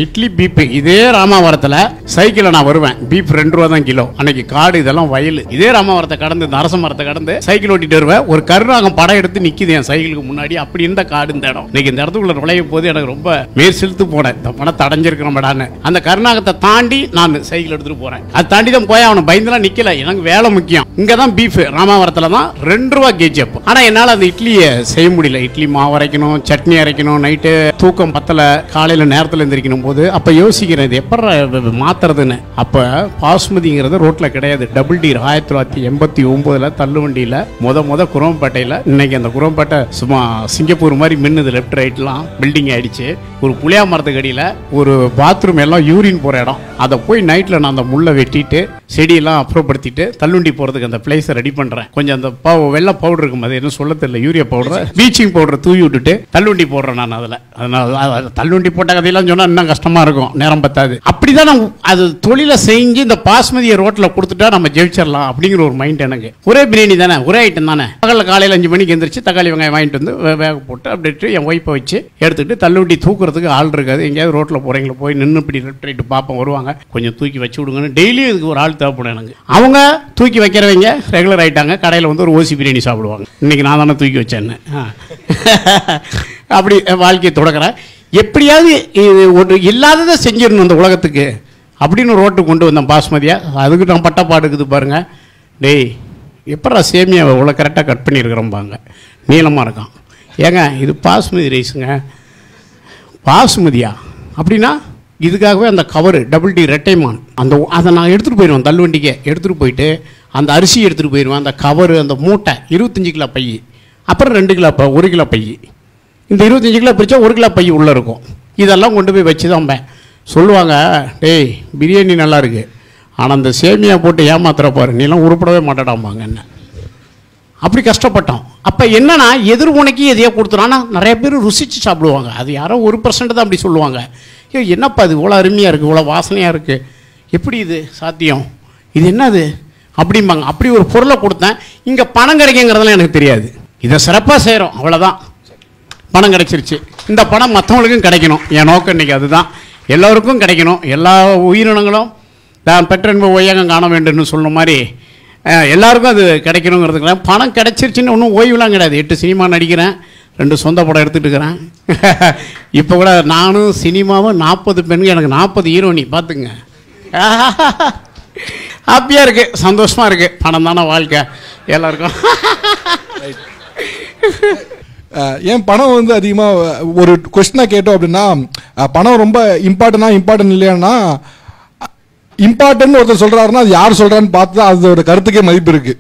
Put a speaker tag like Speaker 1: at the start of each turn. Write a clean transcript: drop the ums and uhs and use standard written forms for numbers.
Speaker 1: Idli beep இதே ராமாவரத்தில் சைக்கிளில் நான் வருவேன். பீப் 2 ரூபா தான் கிலோ. அன்னைக்கு காடு இதெல்லாம் வயல். இதே ராமாவரத்தை கடந்து இந்த அரச மரத்தை கடந்து சைக்கிள் ஓட்டிட்டு வருவேன். ஒரு கருநாகம் படம் எடுத்து நிக்குது என் சைக்கிளுக்கு முன்னாடி. அப்படி இருந்த காடு இந்த இடம். இன்னைக்கு இந்த இடத்துக்குள்ள நுழையும் போது எனக்கு ரொம்ப மேல் செலுத்து போனேன். இந்த பணத்தை அடைஞ்சிருக்கிறோம்டான்னு. அந்த கருநாகத்தை தாண்டி நான் சைக்கிள் எடுத்துட்டு போறேன். அது தாண்டி தான் போய் அவனை பயந்துலாம் நிக்கல. எனக்கு வேலை முக்கியம். இங்க தான் பீஃப் ராமாவரத்தில் தான் 2 ரூபா கேஜி. அப்போ ஆனா என்னால் அந்த இட்லியை செய்ய முடியல. இட்லி மாவு அரைக்கணும், சட்னி அரைக்கணும், நைட்டு தூக்கம் பத்தல, காலையில நேரத்தில் எந்திரிக்கணும் போது அப்ப யோசிக்கிறேன் இது எப்ப மாத்துறதுன்னு. அப்ப பாஸ்மதிங்கிறது ரோட்ல கிடையாது. டபுள் டீர் 1989 தள்ளுவண்டியில முத குரோம்பேட்டையில. இன்னைக்கு அந்த குரோம்பேட்டை சும்மா சிங்கப்பூர் மாதிரி மின்னுது. லெப்ட் ரைட்லாம் பில்டிங் ஆயிடுச்சு. ஒரு புளியா மரத்துக்கு அடியில ஒரு பாத்ரூம் எல்லாம் யூரின் போற இடம். அதை போய் நைட்ல நான் அந்த முள்ளை வெட்டிட்டு செடியெல்லாம் அப்புறப்படுத்திட்டு தள்ளுண்டி போறதுக்கு அந்த பிளேஸை ரெடி பண்றேன். கொஞ்சம் அந்த வெள்ளை பவுடர் இருக்கும், அது என்ன சொல்ல தெரியல, யூரியா பவுடர், ப்ளீச்சிங் பவுடர் தூவி விட்டுட்டு தள்ளுண்டி போடுறேன் நான். அதனால தள்ளுண்டி போட்ட கதையெல்லாம் சொன்னா இன்னும் கஷ்டமா இருக்கும், நேரம் பத்தாது. அப்படிதான் நான் அது தொழிலை செஞ்சு இந்த பாஸ்மதியை ரோட்ல கொடுத்துட்டா நம்ம ஜெயிச்சிடலாம் அப்படிங்கிற ஒரு மைண்ட் எனக்கு. ஒரே பிரியாணி தானே, ஒரே ஐட்டம் தானே. பகலில் காலையில் 5 மணிக்கு எந்திரிச்சு தக்காளி வெங்காயம் வாங்கிட்டு வந்து வேக போட்டு அப்படின்ட்டு என் ஒய்ஃபை வச்சு எடுத்துக்கிட்டு தள்ளுவண்டி தூக்குறதுக்கு ஆள் இருக்காது. எங்கேயாவது ரோட்ல போறீங்களா போய் நின்று இப்படி லெஃப்ட் ரைட்டு பார்ப்போம், வருவாங்க, கொஞ்சம் தூக்கி வச்சு விடுங்கன்னு. டெய்லியும் இதுக்கு ஒரு ஆள் தேவைப்படும் எனக்கு. அவங்க தூக்கி வைக்கிறவங்க ரெகுலர் ஆயிட்டாங்க. கடையில் வந்து ஒரு ஓசி பிரியாணி சாப்பிடுவாங்க. இன்னைக்கு நான் தானே தூக்கி வச்சேன்னு அப்படி வாழ்க்கையை தொடக்கிறேன். எப்படியாவது ஒரு இல்லாததை செஞ்சிடணும் இந்த உலகத்துக்கு அப்படின்னு ரோட்டுக்கு கொண்டு வந்தேன் பாஸ்மதியா. அதுக்கு நான் பட்டப்பாடுக்குது பாருங்க. டேய் எப்படா சேமியாவை இவ்வளோ கரெக்டாக கட் பண்ணியிருக்கிறோம்பாங்க, நீளமாக இருக்கான். ஏங்க இது பாஸ்மதி ரைஸுங்க. பாஸ்மதியா அப்படின்னா இதுக்காகவே அந்த கவரு டபுள் டி ரெட்டைமான் அதை நான் எடுத்துகிட்டு போயிடுவேன். தள்ளுவண்டிக்கே எடுத்துகிட்டு போயிட்டு அந்த அரிசி எடுத்துகிட்டு போயிடுவேன். அந்த கவரு, அந்த மூட்டை 25 கிலோ பை, அப்புறம் 2 கிலோ 1 கிலோ பை. இந்த 25 கிலோ பிரித்தா 1 கிலோ பை உள்ளே இருக்கும். இதெல்லாம் கொண்டு போய் வச்சு தான் சொல்லுவாங்க, டேய் பிரியாணி நல்லா இருக்குது, ஆனால் அந்த சேமியா போட்டு ஏமாத்துற பாரு, நீலாம் உருப்படவே மாட்டேடாம்பாங்க என்ன. அப்படி கஷ்டப்பட்டோம். அப்போ என்னன்னா எதிர்முனைக்கு எதையோ கொடுத்துரும். ஆனால் நிறைய பேர் ருசித்து சாப்பிடுவாங்க. அது யாரோ 1% தான் அப்படி சொல்லுவாங்க. ஐயோ என்னப்பா இது இவ்வளோ அருமையாக இருக்குது, இவ்வளோ வாசனையாக இருக்குது, எப்படி இது சாத்தியம், இது என்னது அப்படிம்பாங்க. அப்படி ஒரு பொருளை கொடுத்தேன். இங்கே பணம் கிடைக்குங்கிறதெல்லாம் எனக்கு தெரியாது. இதை சிறப்பாக செய்கிறோம், அவ்வளோதான். பணம் கிடைச்சிருச்சு. இந்த பணம் மற்றவங்களுக்கும் கிடைக்கணும். என் நோக்கம் இன்றைக்கி அதுதான். எல்லோருக்கும் கிடைக்கணும். எல்லா உயிரினங்களும் நான் பெற்றன்பு ஓய்யகம் காண வேண்டும்னு சொன்ன மாதிரி எல்லாருக்கும் அது கிடைக்கணுங்கிறதுக்கு பணம் கிடைச்சிருச்சுன்னு ஒன்றும் ஓய்வுலாம் கிடையாது. 8 சினிமா நடிக்கிறேன், 2 சொந்த படம் எடுத்துகிட்டு இருக்கிறேன். இப்போ கூட நானும் சினிமாவும் 40 பெண்கள், எனக்கு 40 ஹீரோனி பார்த்துங்க. ஹாப்பியாக இருக்குது, சந்தோஷமாக இருக்குது. பணம் தானே வாழ்க்கை எல்லாருக்கும்.
Speaker 2: ஏன் பணம் வந்து அதிகமாக ஒரு கொஸ்டினாக கேட்டோம் அப்படின்னா, பணம் ரொம்ப இம்பார்ட்டன்ட் இல்லையான்னா, இம்பார்ட்டன்ட் ஒருத்தர் சொல்கிறாருன்னா அது யார் சொல்கிறான்னு பார்த்து தான் அதோட கருத்துக்கே மதிப்பு இருக்குது.